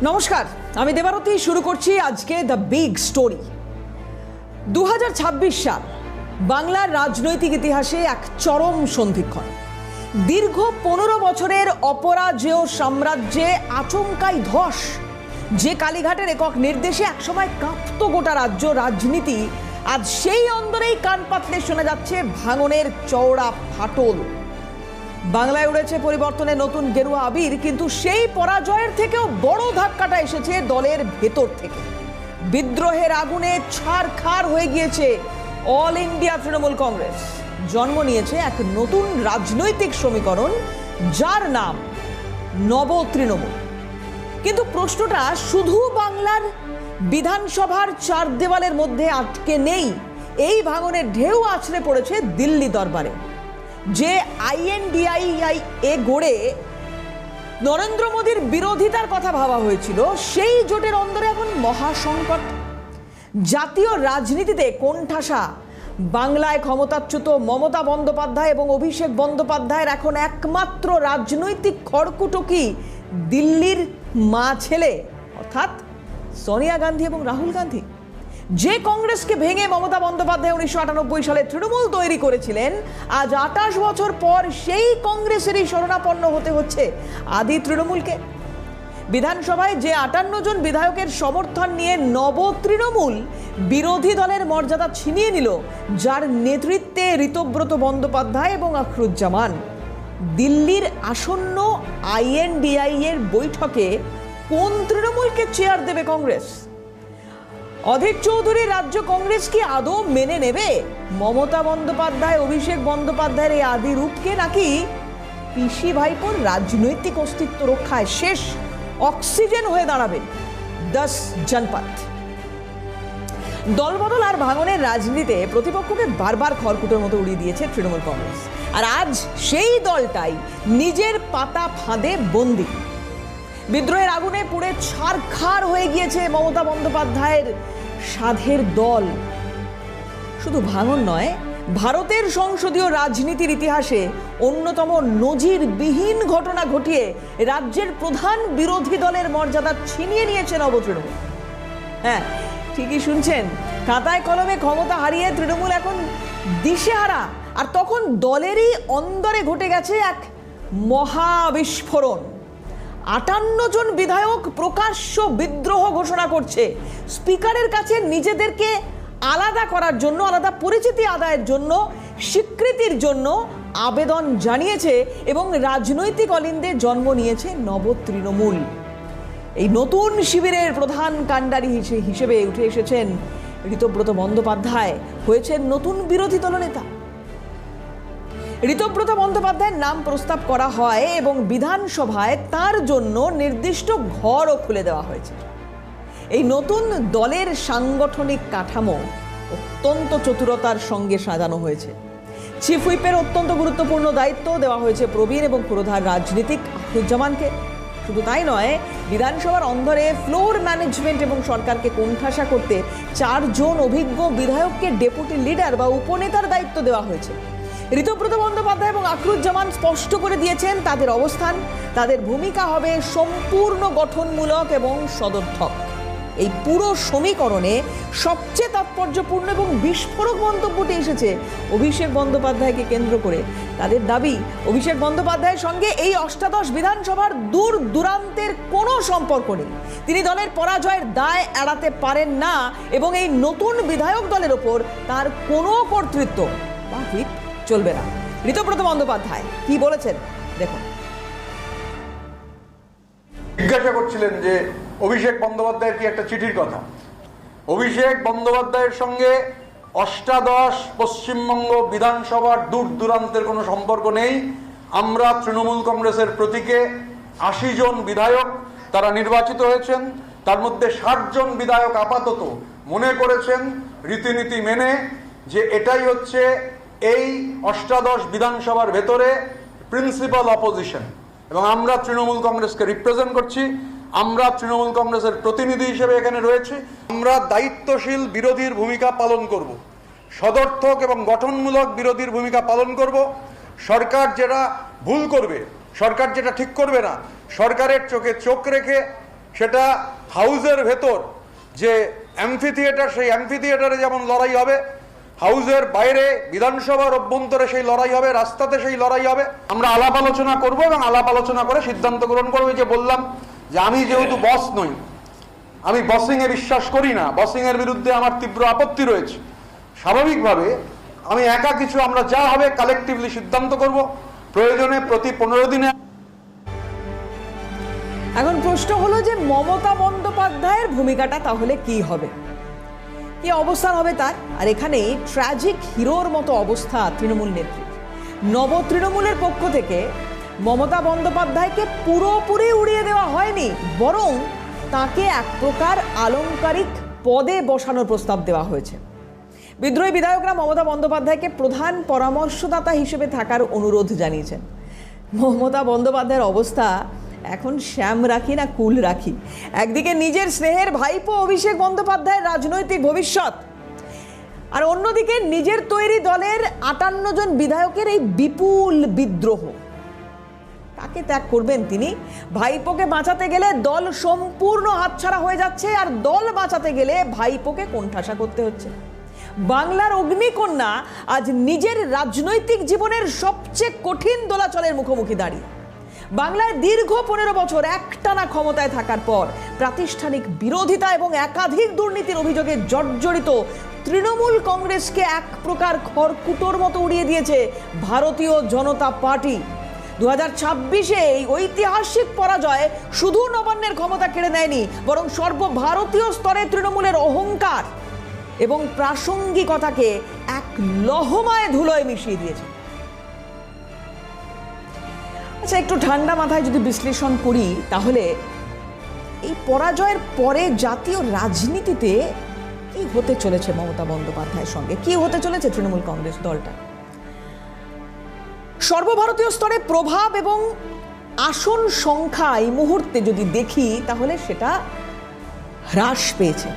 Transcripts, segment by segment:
নমস্কার, আমি দেবারতী। শুরু করছি আজকে দ্য বিগ স্টোরি। 2026 সাল বাংলার রাজনৈতিক ইতিহাসে এক চরম সন্ধিক্ষণ। দীর্ঘ 15 বছরের অপরাজেয় সাম্রাজ্যে আচমকাই ধস। যে কালীঘাটের একক নির্দেশে একসময় কাঁপত গোটা রাজ্য রাজনীতি, আজ সেই অন্দরেই কান পাতলে শোনা যাচ্ছে ভাঙনের চওড়া ফাটল। বাংলায় উড়েছে পরিবর্তনের নতুন গেরুয়া আবির, কিন্তু সেই পরাজয়ের থেকেও বড় ধাক্কাটা এসেছে দলের ভেতর থেকে। বিদ্রোহের আগুনে ছারখার হয়ে গিয়েছে অল ইন্ডিয়া তৃণমূল কংগ্রেস। জন্ম নিয়েছে এক নতুন রাজনৈতিক সমীকরণ, যার নাম নব তৃণমূল। কিন্তু প্রশ্নটা শুধু বাংলার বিধানসভার চার দেওয়ালের মধ্যে আটকে নেই। এই ভাঙনের ঢেউ আছড়ে পড়েছে দিল্লি দরবারে। যে INDIA গড়ে নরেন্দ্র মোদীর বিরোধিতার কথা ভাবা হয়েছিল, সেই জোটের অন্দরে এখন মহাসংকট। জাতীয় রাজনীতিতে কোণঠাসা বাংলায় ক্ষমতাচ্যুত মমতা বন্দ্যোপাধ্যায় এবং অভিষেক বন্দ্যোপাধ্যায়ের এখন একমাত্র রাজনৈতিক খড়কুটো কি দিল্লির মা ছেলে, অর্থাৎ সোনিয়া গান্ধী এবং রাহুল গান্ধী। যে কংগ্রেসকে ভেঙে মমতা বন্দ্যোপাধ্যায় 1998 সালে তৃণমূল তৈরি করেছিলেন, আজ 28 বছর পর সেই কংগ্রেসেরই শরণাপন্ন হতে হচ্ছে আদি তৃণমূলকে। বিধানসভায় যে 58 জন বিধায়কের সমর্থন নিয়ে নব তৃণমূল বিরোধী দলের মর্যাদা ছিনিয়ে নিল, যার নেতৃত্বে ঋতব্রত বন্দ্যোপাধ্যায় এবং আখরুজ্জামান। দিল্লির আসন্ন INDIA এর বৈঠকে কোন তৃণমূলকে চেয়ার দেবে কংগ্রেস? অধীর চৌধুরী রাজ্য কংগ্রেস কি আদৌ মেনে নেবে মমতা বন্দ্যোপাধ্যায় অভিষেক বন্দ্যোপাধ্যায়ের এই আদি রূপকে, নাকি পিসি ভাইপোর রাজনৈতিক অস্তিত্ব রক্ষায় শেষ অক্সিজেন হয়ে দাঁড়াবে 10 জনপদ? দলবদল আর ভাঙনের রাজনীতিতে প্রতিপক্ষকে বারবার খড়কুটোর মতো উড়িয়ে দিয়েছে তৃণমূল কংগ্রেস, আর আজ সেই দলটাই নিজের পাতা ফাঁদে বন্দী। বিদ্রোহের আগুনে পুড়ে ছারখার হয়ে গিয়েছে মমতা বন্দ্যোপাধ্যায়ের সাধের দল। শুধু ভাঙন নয়, ভারতের সংসদীয় রাজনীতির ইতিহাসে অন্যতম নজিরবিহীন ঘটনা ঘটিয়ে রাজ্যের প্রধান বিরোধী দলের মর্যাদা ছিনিয়ে নিয়েছে নবতৃণমূল। হ্যাঁ, ঠিকই শুনছেন, খাতায় কলমে ক্ষমতা হারিয়ে তৃণমূল এখন দিশেহারা। আর তখন দলেরই অন্দরে ঘটে গেছে এক মহাবিস্ফোরণ। 58 জন বিধায়ক প্রকাশ্য বিদ্রোহ ঘোষণা করছে। স্পিকারের কাছে নিজেদেরকে আলাদা করার জন্য, আলাদা পরিচিতি আদায়ের জন্য, স্বীকৃতির জন্য আবেদন জানিয়েছে এবং রাজনৈতিক অলিন্দে জন্ম নিয়েছে নব তৃণমূল। এই নতুন শিবিরের প্রধান কাণ্ডারি হিসেবে উঠে এসেছেন ঋতব্রত বন্দ্যোপাধ্যায়, হয়েছেন নতুন বিরোধী দলনেতা। ঋতব্রত বন্দ্যোপাধ্যায়ের নাম প্রস্তাব করা হয় এবং বিধানসভায় তার জন্য নির্দিষ্ট ঘরও খুলে দেওয়া হয়েছে। এই নতুন দলের সাংগঠনিক কাঠামো অত্যন্ত চতুরতার সঙ্গে সাজানো হয়েছে। চিফ হুইপের অত্যন্ত গুরুত্বপূর্ণ দায়িত্ব দেওয়া হয়েছে প্রবীণ এবং পুরোধার রাজনীতিক আখরুজ্জামানকে। শুধু তাই নয়, বিধানসভার অন্দরে ফ্লোর ম্যানেজমেন্ট এবং সরকারকে কোণঠাসা করতে 4 জন অভিজ্ঞ বিধায়ককে ডেপুটি লিডার বা উপনেতার দায়িত্ব দেওয়া হয়েছে। ঋতব্রত বন্দ্যোপাধ্যায় এবং আখরুজ্জামান স্পষ্ট করে দিয়েছেন তাদের অবস্থান, তাদের ভূমিকা হবে সম্পূর্ণ গঠনমূলক এবং সদর্থক। এই পুরো সমীকরণে সবচেয়ে তাৎপর্যপূর্ণ এবং বিস্ফোরক মন্তব্যটি এসেছে অভিষেক বন্দ্যোপাধ্যায়কে কেন্দ্র করে। তাদের দাবি, অভিষেক বন্দ্যোপাধ্যায়ের সঙ্গে এই অষ্টাদশ বিধানসভার দূর দূরান্তের কোনো সম্পর্ক নেই। তিনি দলের পরাজয়ের দায় এড়াতে পারেন না এবং এই নতুন বিধায়ক দলের ওপর তার কোনো কর্তৃত্ব বা হুইপ চলবে না। ঋতব্রত বন্দ্যোপাধ্যায় কি বলেছেন দেখুন। জিজ্ঞাসা করছিলেন যে অভিষেক বন্দ্যোপাধ্যায়ের কি একটা চিঠির কথা। অভিষেক বন্দ্যোপাধ্যায়ের সঙ্গে অষ্টাদশ পশ্চিমবঙ্গ বিধানসভার দূর দূরান্তের কোনো সম্পর্ক নেই। আমরা তৃণমূল কংগ্রেসের প্রতীকে 80 জন বিধায়ক তারা নির্বাচিত হয়েছেন, তার মধ্যে 60 জন বিধায়ক আপাতত মনে করেছেন রীতিনীতি মেনে যে এটাই হচ্ছে এই অষ্টাদশ বিধানসভার ভেতরে প্রিন্সিপাল অপোজিশন, এবং আমরা তৃণমূল কংগ্রেসকে রিপ্রেজেন্ট করছি। আমরা তৃণমূল কংগ্রেসের প্রতিনিধি হিসেবে এখানে রয়েছি। আমরা দায়িত্বশীল বিরোধীর ভূমিকা পালন করব, সদর্থক এবং গঠনমূলক বিরোধীর ভূমিকা পালন করব। সরকার যেটা ভুল করবে, সরকার যেটা ঠিক করবে না, সরকারের চোখে চোখ রেখে সেটা হাউসের ভেতর যে অ্যাম্ফি থিয়েটার, সেই অ্যাম্ফি থিয়েটারে যেমন লড়াই হবে, হাউসের বাইরে বিধানসভার অভ্যন্তরে সেই লড়াই হবে, রাস্তাতে সেই লড়াই হবে। আমরা আলাপ আলোচনা করবো এবং আলাপ আলোচনা করে সিদ্ধান্ত গ্রহণ করবো। যে বললাম যে আমি যেহেতু বস নই, আমি বসিং এ বিশ্বাস করি না, বসিং এর বিরুদ্ধে আমার তীব্র আপত্তি রয়েছে, স্বাভাবিকভাবে আমি একা কিছু, আমরা যা হবে কালেকটিভলি সিদ্ধান্ত করব, প্রয়োজনে প্রতি 15 দিনে। এখন প্রশ্ন হলো যে মমতা বন্দ্যোপাধ্যায়ের ভূমিকাটা তাহলে কি হবে, কি অবস্থান হবে তার? আর এখানে ট্র্যাজিক হিরোর মতো অবস্থা তৃণমূল নেত্রী। নব তৃণমূলের পক্ষ থেকে মমতা বন্দ্যোপাধ্যায়কে পুরোপুরি উড়িয়ে দেওয়া হয়নি, বরং তাকে এক প্রকার আলংকারিক পদে বসানোর প্রস্তাব দেওয়া হয়েছে। বিদ্রোহী বিধায়করা মমতা বন্দ্যোপাধ্যায়কে প্রধান পরামর্শদাতা হিসেবে থাকার অনুরোধ জানিয়েছেন। মমতা বন্দ্যোপাধ্যায়ের অবস্থা এখন শ্যাম রাখি না কুল রাখি। একদিকে নিজের স্নেহের ভাইপো অভিষেক বন্দ্যোপাধ্যায়ের রাজনৈতিক ভবিষ্যৎ, আর অন্যদিকে নিজের তৈরি দলের 58 জন বিধায়কের এই বিপুল বিদ্রোহ। কাকে ত্যাগ করবেন তিনি? ভাইপোকে বাঁচাতে গেলে দল সম্পূর্ণ হাতছাড়া হয়ে যাচ্ছে, আর দল বাঁচাতে গেলে ভাইপোকে কোণঠাসা করতে হচ্ছে। বাংলার অগ্নিকন্যা আজ নিজের রাজনৈতিক জীবনের সবচেয়ে কঠিন দোলাচলের মুখোমুখি দাঁড়িয়ে। বাংলায় দীর্ঘ 15 বছর একটানা ক্ষমতায় থাকার পর প্রাতিষ্ঠানিক বিরোধিতা এবং একাধিক দুর্নীতির অভিযোগে জর্জরিত তৃণমূল কংগ্রেসকে এক প্রকার খড়কুটোর মতো উড়িয়ে দিয়েছে ভারতীয় জনতা পার্টি। 2026-এ এই ঐতিহাসিক পরাজয় শুধু নবান্নের ক্ষমতা কেড়ে নেয়নি, বরং সর্বভারতীয় স্তরে তৃণমূলের অহংকার এবং প্রাসঙ্গিকতাকে এক লহমায় ধুলোয় মিশিয়ে দিয়েছে। আচ্ছা, একটু ঠান্ডা মাথায় যদি বিশ্লেষণ করি, তাহলে এই পরাজয়ের পরে জাতীয় রাজনীতিতে কি হতে চলেছে মমতা বন্দ্যোপাধ্যায়ের সঙ্গে, কি হতে চলেছে তৃণমূল কংগ্রেস দলটা? সর্বভারতীয় স্তরে প্রভাব এবং আসন সংখ্যা এই মুহূর্তে যদি দেখি, তাহলে সেটা হ্রাস পেয়েছে।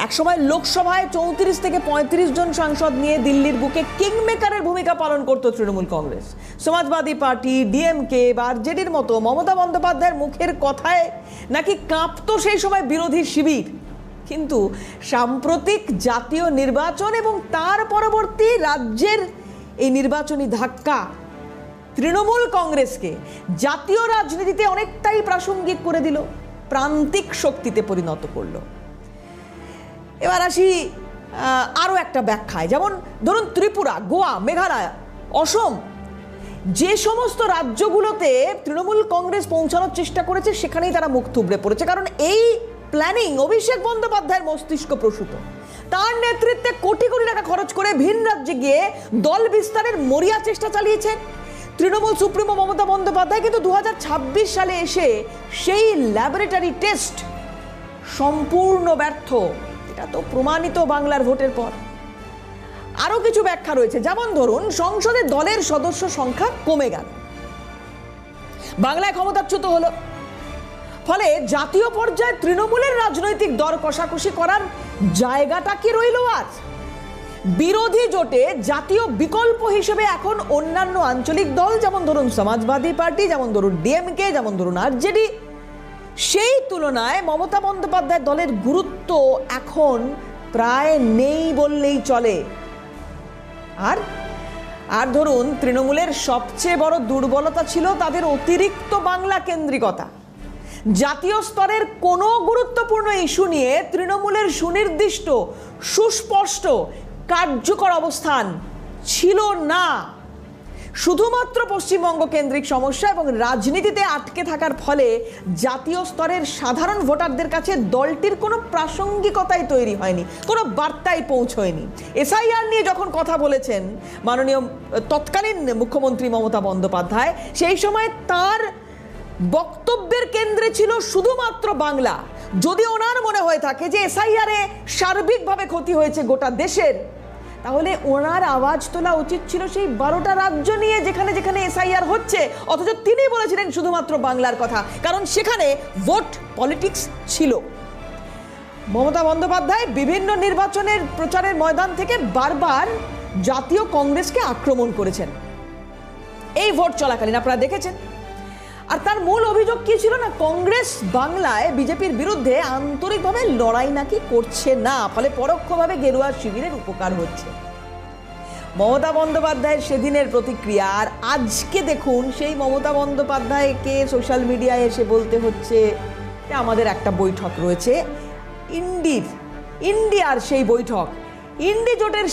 একসময় লোকসভায় 34 থেকে 35 জন সাংসদ নিয়ে দিল্লির বুকে কিংমেকারের ভূমিকা পালন করত তৃণমূল কংগ্রেস। সমাজবাদী পার্টি, ডিএমকে বা আরজেডির মতো মমতা বন্দ্যোপাধ্যায়ের মুখের কথায় নাকি কাঁপতো সেই সময় বিরোধী শিবির। কিন্তু সাম্প্রতিক জাতীয় নির্বাচন এবং তার পরবর্তী রাজ্যের এই নির্বাচনী ধাক্কা তৃণমূল কংগ্রেসকে জাতীয় রাজনীতিতে অনেকটাই প্রাসঙ্গিক করে দিল, প্রান্তিক শক্তিতে পরিণত করলো। এবার আসি আরও একটা ব্যাখ্যায়, যেমন ধরুন ত্রিপুরা, গোয়া, মেঘালয়, অসম, যে সমস্ত রাজ্যগুলোতে তৃণমূল কংগ্রেস পৌঁছানোর চেষ্টা করেছে সেখানেই তারা মুখ থুবড়ে পড়েছে, কারণ এই প্ল্যানিং অভিষেক বন্দ্যোপাধ্যায়ের মস্তিষ্ক প্রসূত। তার নেতৃত্বে কোটি কোটি টাকা খরচ করে ভিন রাজ্যে গিয়ে দল বিস্তারের মরিয়া চেষ্টা চালিয়েছেন তৃণমূল সুপ্রিমো মমতা বন্দ্যোপাধ্যায়। কিন্তু 2026 সালে এসে সেই ল্যাবরেটরি টেস্ট সম্পূর্ণ ব্যর্থ, এটা তো প্রমাণিত বাংলার ভোটের পর। আরো কিছু ব্যাখ্যা রয়েছে, যেমন ধরুন সংসদে দলের সদস্য সংখ্যা কমে গেল, বাংলায় ক্ষমতাচ্যুত হলো, ফলে জাতীয় পর্যায়ে তৃণমূলের রাজনৈতিক দর কষাকষি করার জায়গাটা কি রইল আজ? বিরোধী জোটে জাতীয় বিকল্প হিসেবে এখন অন্যান্য আঞ্চলিক দল, যেমন ধরুন সমাজবাদী পার্টি, যেমন ধরুন ডিএমকে, যেমন ধরুন আরজেডি, সেই তুলনায় মমতা বন্দ্যোপাধ্যায় দলের গুরুত্ব এখন প্রায় নেই বললেই চলে। আর ধরুন তৃণমূলের সবচেয়ে বড় দুর্বলতা ছিল তাদের অতিরিক্ত বাংলা কেন্দ্রিকতা। জাতীয় স্তরের কোনো গুরুত্বপূর্ণ ইস্যু নিয়ে তৃণমূলের সুনির্দিষ্ট, সুস্পষ্ট, কার্যকর অবস্থান ছিল না। শুধুমাত্র পশ্চিমবঙ্গ কেন্দ্রিক সমস্যা এবং রাজনীতিতে আটকে থাকার ফলে জাতীয় স্তরের সাধারণ ভোটারদের কাছে দলটির কোনো প্রাসঙ্গিকতাই তৈরি হয়নি, কোনো বার্তাই পৌঁছয়নি। এসআইআর নিয়ে যখন কথা বলেছেন মাননীয় তৎকালীন মুখ্যমন্ত্রী মমতা বন্দ্যোপাধ্যায়, সেই সময় তার বক্তব্যের কেন্দ্রে ছিল শুধুমাত্র বাংলা। যদি ওনার মনে হয়ে থাকে যে এসআইআরে সার্বিকভাবে ক্ষতি হয়েছে গোটা দেশের, তাহলে ওনার আওয়াজ তোলা উচিত ছিল সেই 12টা রাজ্য নিয়ে যেখানে যেখানে এসআইআর হচ্ছে, অথচ তিনি বলেছিলেন শুধুমাত্র বাংলার কথা, কারণ সেখানে ভোট পলিটিক্স ছিল। মমতা বন্দ্যোপাধ্যায় বিভিন্ন নির্বাচনের প্রচারের ময়দান থেকে বারবার জাতীয় কংগ্রেসকে আক্রমণ করেছেন এই ভোট চলাকালীন, আপনারা দেখেছেন। আর তার মূল অভিযোগ কি ছিল না, কংগ্রেস বাংলায় বিজেপির বিরুদ্ধে আন্তরিকভাবে লড়াই নাকি করছে না, ফলে পরোক্ষভাবে গেরুয়া শিবিরের উপকার হচ্ছে। মমতা বন্দ্যোপাধ্যায়ের সেদিনের প্রতিক্রিয়া, আর আজকে দেখুন সেই মমতা বন্দ্যোপাধ্যায়কে সোশ্যাল মিডিয়ায় এসে বলতে হচ্ছে যে আমাদের একটা বৈঠক রয়েছে, ইন্ডিয়ার সেই বৈঠক, ইন্ডি জোটের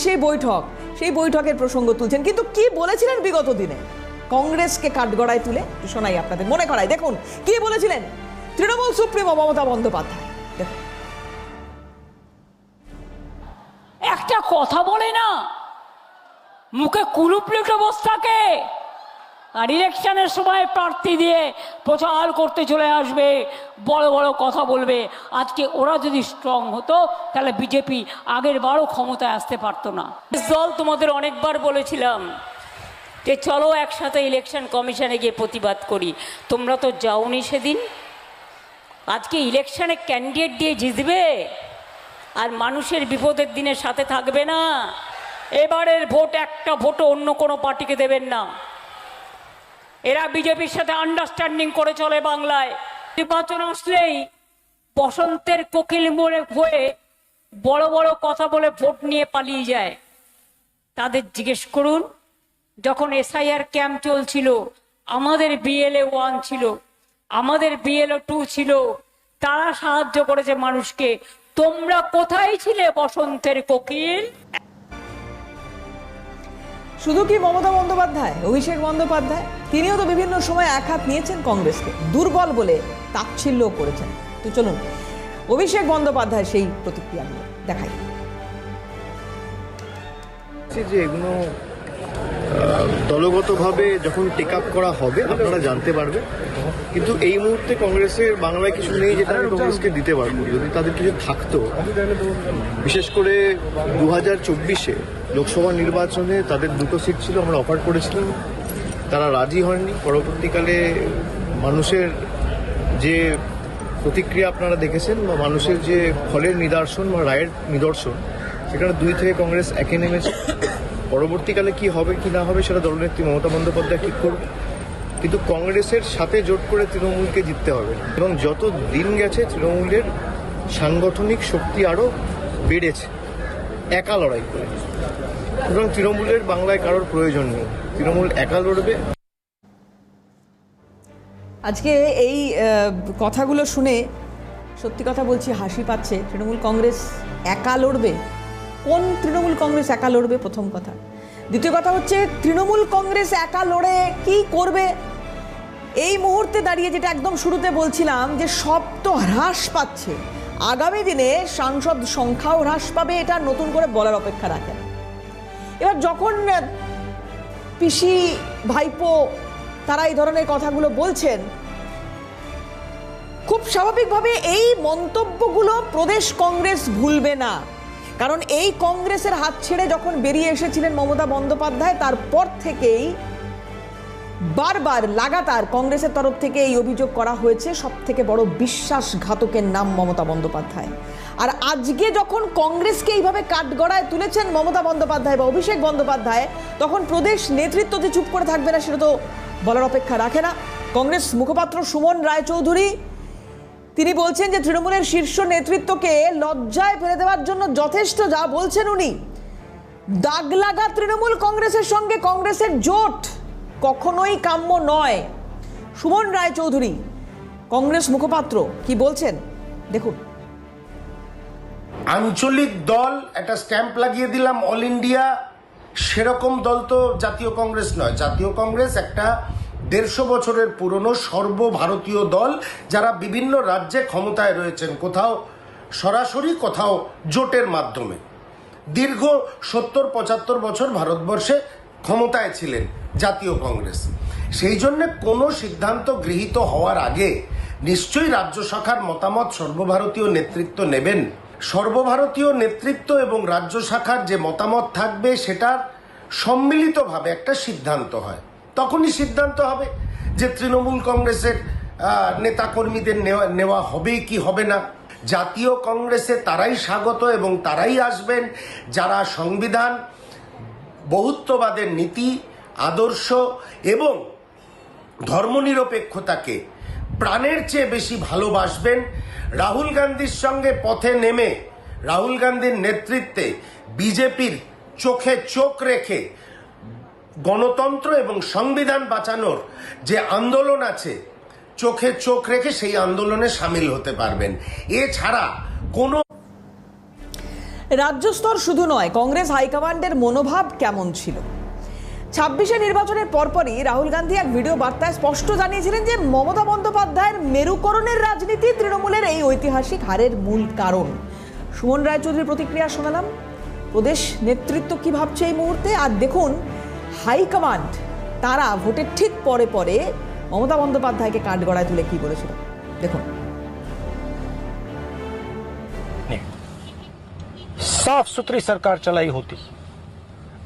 সেই বৈঠকের প্রসঙ্গ তুলছেন। কিন্তু কি বলেছিলেন বিগত দিনে কংগ্রেসকে কাঠগড়ায় তুলে? শোনাই আপনাদের, মনে করাই, দেখুন কি বলেছিলেন তৃণমূল সুপ্রিমো মমতা বন্দ্যোপাধ্যায়। দেখুন, একটা কথা বলে না, মুখে কুলুপলুটে বসে থাকে, আর ইলেকশনের সময় প্রার্থী দিয়ে প্রচার করতে চলে আসবে, বড় বড় কথা বলবে। আজকে ওরা যদি স্ট্রং হতো তাহলে বিজেপি আগের বারও ক্ষমতায় আসতে পারতো না। দল তোমাদের অনেকবার বলেছিলাম যে চলো একসাথে ইলেকশন কমিশনে গিয়ে প্রতিবাদ করি, তোমরা তো যাওনি সেদিন। আজকে ইলেকশনে ক্যান্ডিডেট দিয়ে জিতবে আর মানুষের বিপদের দিনের সাথে থাকবে না। এবারের ভোট একটা ভোটও অন্য কোনো পার্টিকে দেবেন না। এরা বিজেপির সাথে আন্ডারস্ট্যান্ডিং করে চলে বাংলায়। নির্বাচন আসলেই বসন্তের কোকিল মোড়ে হয়ে বড় বড় কথা বলে ভোট নিয়ে পালিয়ে যায়। তাদের জিজ্ঞেস করুন, যখন এসআইআর ক্যাম্প চলছিল, আমাদের BLA 1 ছিল, আমাদের BLA 2 ছিল, তারা সাহায্য করেছে মানুষকে। তোমরা কোথায় ছিলে বসন্তের কোকিল? শুধু কি মমতা বন্দ্যোপাধ্যায়, অভিষেক বন্দ্যোপাধ্যায় তিনিও তো বিভিন্ন সময় এক হাত নিয়েছেন কংগ্রেসকে, দুর্বল বলে তাচ্ছিল্য করেছেন। তো চলুন অভিষেক বন্দ্যোপাধ্যায় সেই প্রতিক্রিয়া নিয়ে দেখাই। যে এগুলো দলগতভাবে যখন টেক আপ করা হবে আপনারা জানতে পারবেন, কিন্তু এই মুহূর্তে কংগ্রেসের বাংলায় কিছু নেই যেটা আমি কংগ্রেসকে দিতে পারবো। যদি তাদের কিছু থাকতো, বিশেষ করে 2024-এ লোকসভা নির্বাচনে তাদের 2টো সিট ছিল, আমরা অফার করেছিলাম, তারা রাজি হয়নি। পরবর্তীকালে মানুষের যে প্রতিক্রিয়া আপনারা দেখেছেন বা মানুষের যে ফলের নিদর্শন বা রায়ের নিদর্শন, সেখানে 2 থেকে কংগ্রেস একে নেমেছে। পরবর্তীকালে কি হবে কি না হবে সেটা দলনেত্রী মমতা বন্দ্যোপাধ্যায় ঠিক করবে, কিন্তু কংগ্রেসের সাথে জোট করে তৃণমূলকে জিততে হবে। এবং যত দিন গেছে তৃণমূলের সাংগঠনিক শক্তি আরও বেড়েছে একা লড়াই করে, সুতরাং তৃণমূলের বাংলায় কারোর প্রয়োজন নেই, তৃণমূল একা লড়বে। আজকে এই কথাগুলো শুনে সত্যি কথা বলছি হাসি পাচ্ছে। তৃণমূল কংগ্রেস একা লড়বে? কোন তৃণমূল কংগ্রেস একা লড়বে? প্রথম কথা। দ্বিতীয় কথা হচ্ছে, তৃণমূল কংগ্রেস একা লড়ে কি করবে? এই মুহূর্তে দাঁড়িয়ে যেটা একদম শুরুতে বলছিলাম যে সব তো হ্রাস পাচ্ছে, আগামী দিনে সাংসদ সংখ্যাও হ্রাস পাবে, এটা নতুন করে বলার অপেক্ষা রাখে না। এবার যখন পিসি ভাইপো তারা এই ধরনের কথাগুলো বলছেন, খুব স্বাভাবিকভাবে এই মন্তব্যগুলো প্রদেশ কংগ্রেস ভুলবে না। কারণ এই কংগ্রেসের হাত ছেড়ে যখন বেরিয়ে এসেছিলেন মমতা বন্দ্যোপাধ্যায়, তারপর থেকেই বারবার লাগাতার কংগ্রেসের তরফ থেকে এই অভিযোগ করা হয়েছে সব থেকে বড় বিশ্বাসঘাতকের নাম মমতা বন্দ্যোপাধ্যায়। আর আজকে যখন কংগ্রেসকে এইভাবে কাঠগড়ায় তুলেছেন মমতা বন্দ্যোপাধ্যায় বা অভিষেক বন্দ্যোপাধ্যায়, তখন প্রদেশ নেতৃত্ব যে চুপ করে থাকবে না সেটা তো বলার অপেক্ষা রাখে না। কংগ্রেস মুখপাত্র সুমন রায়চৌধুরী তিনি বলছেন যে তৃণমূলের শীর্ষ নেতৃত্বকে লজ্জায় ফেলে দেওয়ার জন্য যথেষ্ট যা বলছেন উনি। দাগ লাগা তৃণমূল কংগ্রেসের সঙ্গে কংগ্রেসের জোট কখনোই কাম্য নয়। সুমন রায়চৌধুরী কংগ্রেস মুখপাত্র কি বলছেন দেখুন। আঞ্চলিক দল একটা স্ট্যাম্প লাগিয়ে দিলাম অল ইন্ডিয়া, সেরকম দল তো জাতীয় কংগ্রেস নয়। জাতীয় কংগ্রেস একটা 150 বছরের পুরনো সর্বভারতীয় দল, যারা বিভিন্ন রাজ্যে ক্ষমতায় রয়েছেন, কোথাও সরাসরি কোথাও জোটের মাধ্যমে। দীর্ঘ 70-75 বছর ভারতবর্ষে ক্ষমতায় ছিলেন জাতীয় কংগ্রেস। সেই জন্য কোনো সিদ্ধান্ত গৃহীত হওয়ার আগে নিশ্চয়ই রাজ্য শাখার মতামত সর্বভারতীয় নেতৃত্ব নেবেন। সর্বভারতীয় নেতৃত্ব এবং রাজ্য শাখার যে মতামত থাকবে সেটার সম্মিলিতভাবে একটা সিদ্ধান্ত হয়, তখনই সিদ্ধান্ত হবে যে তৃণমূল কংগ্রেসের নেতাকর্মীদের নেওয়া হবে কি হবে না। জাতীয় কংগ্রেসে তারাই স্বাগত এবং তারাই আসবেন যারা সংবিধান, বহুত্ববাদের নীতি, আদর্শ এবং ধর্মনিরপেক্ষতাকে প্রাণের চেয়ে বেশি ভালোবাসবেন, রাহুল গান্ধীর সঙ্গে পথে নেমে রাহুল গান্ধীর নেতৃত্বে বিজেপির চোখে চোখ রেখে গণতন্ত্র এবং সংবিধান বাঁচানোর যে আন্দোলন আছে, চোখে চোখ রেখে সেই আন্দোলনে সামিল হতে পারবেন। এছাড়া কোনো রাজ্য স্তর শুধু নয়, কংগ্রেস হাইকমান্ডের মনোভাব কেমন ছিল? 26শে নির্বাচনের পরপরই রাহুল গান্ধী এক ভিডিও বার্তায় স্পষ্ট জানিয়েছিলেন যে মমতা বন্দ্যোপাধ্যায়ের মেরুকরণের রাজনীতি তৃণমূলের এই ঐতিহাসিক হারের মূল কারণ। সুমন রায়চৌধুরীর প্রতিক্রিয়া শোনালাম। প্রদেশ নেতৃত্ব কি ভাবছে এই মুহূর্তে, আর দেখুন হাইকমান্ড তারা ভোটের ঠিক পরে পরে মমতা বন্দ্যোপাধ্যায়কে কাঠগড়ায় তুলে কি বলেছিল দেখুন। साफ सुथरी सरकार चलाई होती,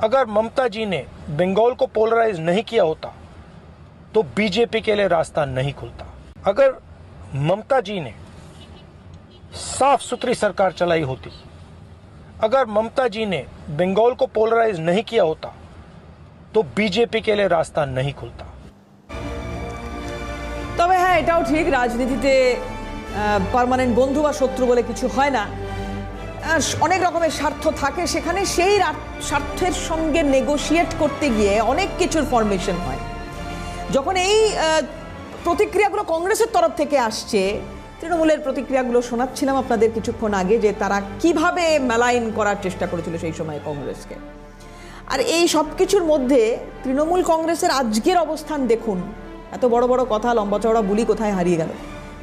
अगर ममता जी ने बंगाल को पोलराइज नहीं किया होता तो बीजेपी के लिए रास्ता नहीं खुलता। अगर ममता जी ने साफ सुथरी सरकार चलाई होती, अगर ममता जी ने बंगाल को पोलराइज नहीं किया होता तो बीजेपी के लिए रास्ता नहीं खुलता। তবে হ্যাঁ, এটাও ঠিক, রাজনীতিতে পার্মানেন্ট বন্ধু বা শত্রু বলে কিছু হয় না। অনেক রকমের স্বার্থ থাকে সেখানে, সেই স্বার্থের সঙ্গে নেগোশিয়েট করতে গিয়ে অনেক কিছুর ফরমেশন হয়। যখন এই প্রতিক্রিয়াগুলো কংগ্রেসের তরফ থেকে আসছে, তৃণমূলের প্রতিক্রিয়াগুলো শোনাচ্ছিলাম আপনাদের কিছুক্ষণ আগে, যে তারা কিভাবে মেলাইন করার চেষ্টা করেছিল সেই সময় কংগ্রেসকে। আর এই সব কিছুর মধ্যে তৃণমূল কংগ্রেসের আজকের অবস্থান দেখুন। এত বড় বড় কথা, লম্বা চওড়া বুলি কোথায় হারিয়ে গেল?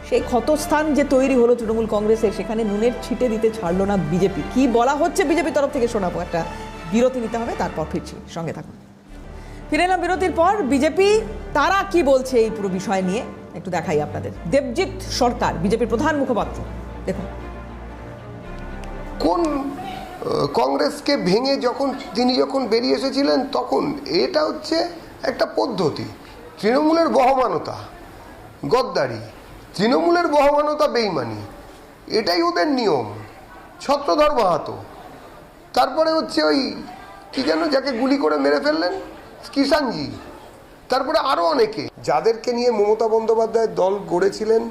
সেই ক্ষতস্থান যে তৈরি হলো তৃণমূল কংগ্রেসের, সেখানে নুনের ছিটে দিতে ছাড়লো না বিজেপি। কি বলা হচ্ছে বিজেপির তরফ থেকে শোনাবো, একটা বিরতি নিতে হবে, তারপর ফিরছি, সঙ্গে থাকুন। ফিরে এলাম বিরতির পর। বিজেপি তারা কি বলছে এই পুরো বিষয় নিয়ে একটু দেখাই আপনাদের। দেবজিৎ সরকার, বিজেপির প্রধান মুখপাত্র, দেখুন। কোন কংগ্রেসকে ভেঙে তিনি যখন বেরিয়ে এসেছিলেন, তখন এটা হচ্ছে একটা পদ্ধতি। তৃণমূলের বহমানতা, গদ্দারি, তৃণমূলের বহমানতা, বেইমানি, এটাই ওদের নিয়ম। ছত্রধর মাহাতো, তারপরে হচ্ছে ওই কি যেন যাকে গুলি করে মেরে ফেললেন, কিষাণজি, তারপরে আরও অনেকে, যাদেরকে নিয়ে মমতা বন্দ্যোপাধ্যায় দল গড়েছিলেন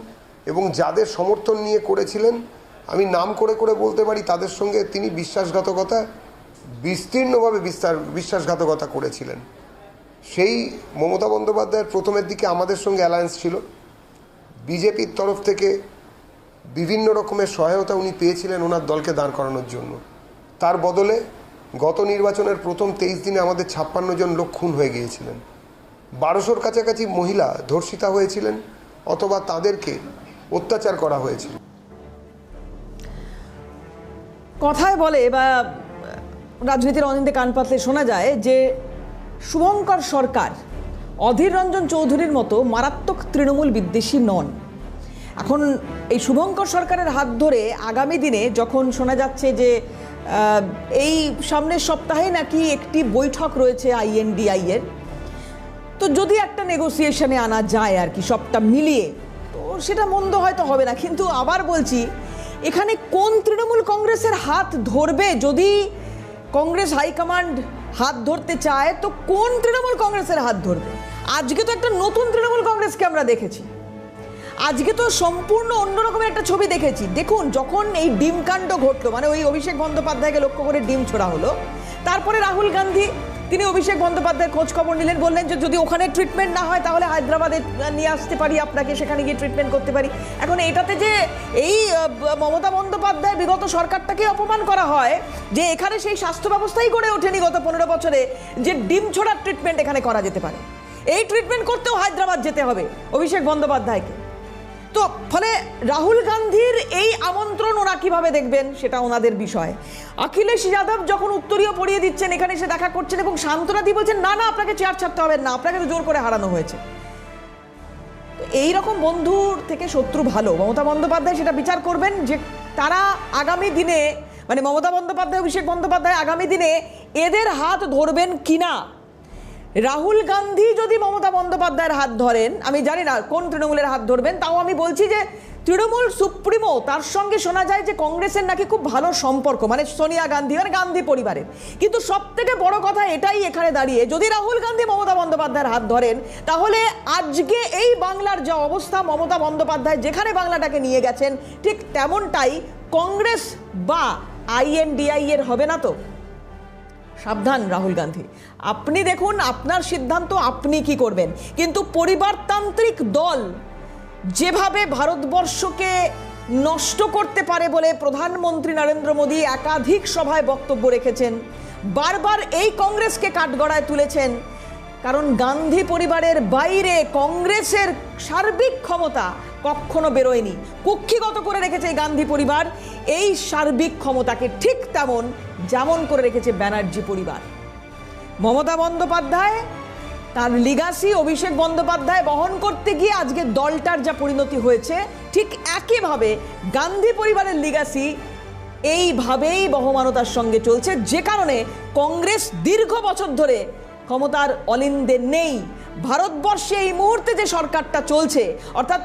এবং যাদের সমর্থন নিয়ে করেছিলেন, আমি নাম করে করে বলতে পারি, তাদের সঙ্গে তিনি বিশ্বাসঘাতকতা, বিস্তীর্ণভাবে বিশ্বাসঘাতকতা করেছিলেন। সেই মমতা বন্দ্যোপাধ্যায়ের প্রথমের দিকে আমাদের সঙ্গে অ্যালায়েন্স ছিল। বিজেপির তরফ থেকে বিভিন্ন রকমের সহায়তা উনি পেয়েছিলেন ওনার দলকে দাঁড় করানোর জন্য। তার বদলে গত নির্বাচনের প্রথম 23 দিনে আমাদের 56 জন লোক খুন হয়ে গিয়েছিলেন, 1200-র কাছাকাছি মহিলা ধর্ষিতা হয়েছিলেন অথবা তাদেরকে অত্যাচার করা হয়েছিল। কথায় বলে বা রাজনীতির অনিন্দে কান পাতলে শোনা যায় যে শুভঙ্কর সরকার অধীর রঞ্জন চৌধুরীর মতো মারাত্মক তৃণমূল বিদ্বেষী নন। এখন এই শুভঙ্কর সরকারের হাত ধরে আগামী দিনে যখন শোনা যাচ্ছে যে এই সামনের সপ্তাহে নাকি একটি বৈঠক রয়েছে INDI এর, তো যদি একটা নেগোসিয়েশনে আনা যায় আর কি সবটা মিলিয়ে, তো সেটা মন্দ হয়তো হবে না। কিন্তু আবার বলছি, এখানে কোন তৃণমূল কংগ্রেসের হাত ধরবে? যদি কংগ্রেস হাইকমান্ড হাত ধরতে চায়, তো কোন তৃণমূল কংগ্রেসের হাত ধরবে? আজকে তো একটা নতুন তৃণমূল কংগ্রেসকে আমরা দেখেছি, আজকে তো সম্পূর্ণ অন্যরকমের একটা ছবি দেখেছি। দেখুন, যখন এই ডিম কাণ্ড ঘটলো, মানে ওই অভিষেক বন্দ্যোপাধ্যায়কে লক্ষ্য করে ডিম ছোড়া হলো, তারপরে রাহুল গান্ধী তিনি অভিষেক বন্দ্যোপাধ্যায়ের খোঁজ খবর নিলেন, বললেন যে যদি ওখানে ট্রিটমেন্ট না হয় তাহলে হায়দ্রাবাদে নিয়ে আসতে পারি আপনাকে, সেখানে গিয়ে ট্রিটমেন্ট করতে পারি। এখন এটাতে যে এই মমতা বন্দ্যোপাধ্যায় বিগত সরকারটাকে অপমান করা হয় যে এখানে সেই স্বাস্থ্য ব্যবস্থাই গড়ে ওঠেনি গত 15 বছরে যে ডিম ছোড়ার ট্রিটমেন্ট এখানে করা যেতে পারে। এই ট্রিটমেন্ট করতেও হায়দ্রাবাদ যেতে হবে অভিষেক বন্দ্যোপাধ্যায়কে। তো ফলে রাহুল গান্ধীর এই আমন্ত্রণ ওরা কিভাবে দেখবেন সেটা ওনাদের বিষয়। অখিলেশ যাদব যখন উত্তরীয় পড়িয়ে দিচ্ছেন, এখানে এসে দেখা করছেন এবং সান্ত্বনা দিয়ে বলছেন না না আপনাকে চেয়ার ছাড়তে হবে না, আপনাকে তো জোর করে হারানো হয়েছে। তো এইরকম বন্ধুর থেকে শত্রু ভালো। মমতা বন্দ্যোপাধ্যায় সেটা বিচার করবেন যে তারা আগামী দিনে, মানে মমতা বন্দ্যোপাধ্যায়, অভিষেক বন্দ্যোপাধ্যায় আগামী দিনে এদের হাত ধরবেন কিনা। রাহুল গান্ধী যদি মমতা বন্দ্যোপাধ্যায়ের হাত ধরেন, আমি জানি না কোন তৃণমূলের হাত ধরবেন, তাও আমি বলছি যে তৃণমূল সুপ্রিমো তার সঙ্গে শোনা যায় যে কংগ্রেসের নাকি খুব ভালো সম্পর্ক, মানে সোনিয়া গান্ধী আর গান্ধী পরিবারের। কিন্তু সব থেকে বড় কথা এটাই এখানে দাঁড়িয়ে, যদি রাহুল গান্ধী মমতা বন্দ্যোপাধ্যায়ের হাত ধরেন, তাহলে আজকে এই বাংলার যা অবস্থা, মমতা বন্দ্যোপাধ্যায় যেখানে বাংলাটাকে নিয়ে গেছেন ঠিক তেমনটাই কংগ্রেস বা INDI এর হবে না তো? সাবধান রাহুল গান্ধী, আপনি দেখুন আপনার সিদ্ধান্ত, আপনি কি করবেন। কিন্তু পরিবারতান্ত্রিক দল যেভাবে ভারতবর্ষকে নষ্ট করতে পারে বলে প্রধানমন্ত্রী নরেন্দ্র মোদী একাধিক সভায় বক্তব্য রেখেছেন, বারবার এই কংগ্রেসকে কাঠগড়ায় তুলেছেন, কারণ গান্ধী পরিবারের বাইরে কংগ্রেসের সার্বিক ক্ষমতা কখনো বেরোয়নি, কুক্ষিগত করে রেখেছে এই গান্ধী পরিবার এই সার্বিক ক্ষমতাকে, ঠিক যেমন করে রেখেছে ব্যানার্জি পরিবার। মমতা বন্দ্যোপাধ্যায় তার লিগাসি অভিষেক বন্দ্যোপাধ্যায় বহন করতে গিয়ে আজকে দলটার যা পরিণতি হয়েছে, ঠিক একইভাবে গান্ধী পরিবারের লিগাসি এইভাবেই বহমানতার সঙ্গে চলছে, যে কারণে কংগ্রেস দীর্ঘ বছর ধরে ক্ষমতার অলিন্দে নেই। ভারতবর্ষে এই মুহূর্তে যে সরকারটা চলছে, অর্থাৎ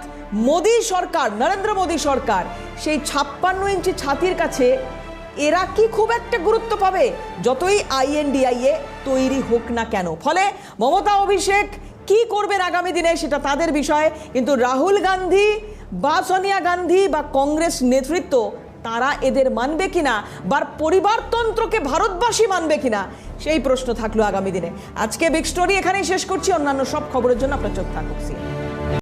মোদী সরকার, নরেন্দ্র মোদী সরকার, সেই 56 ইঞ্চি ছাতির কাছে এরা কি খুব একটা গুরুত্ব পাবে, যতই INDI তৈরি হোক না কেন। ফলে মমতা অভিষেক কি করবেন আগামী দিনে সেটা তাদের বিষয়, কিন্তু রাহুল গান্ধী বা সোনিয়া গান্ধী বা কংগ্রেস নেতৃত্ব তারা এদের মানবে কিনা, বা পরিবারতন্ত্রকে ভারতবাসী মানবে কিনা, সেই প্রশ্ন থাকলো আগামী দিনে। আজকে বিগ স্টোরি এখানেই শেষ করছি। অন্যান্য সব খবরের জন্য আপনার চোখ থাকুক।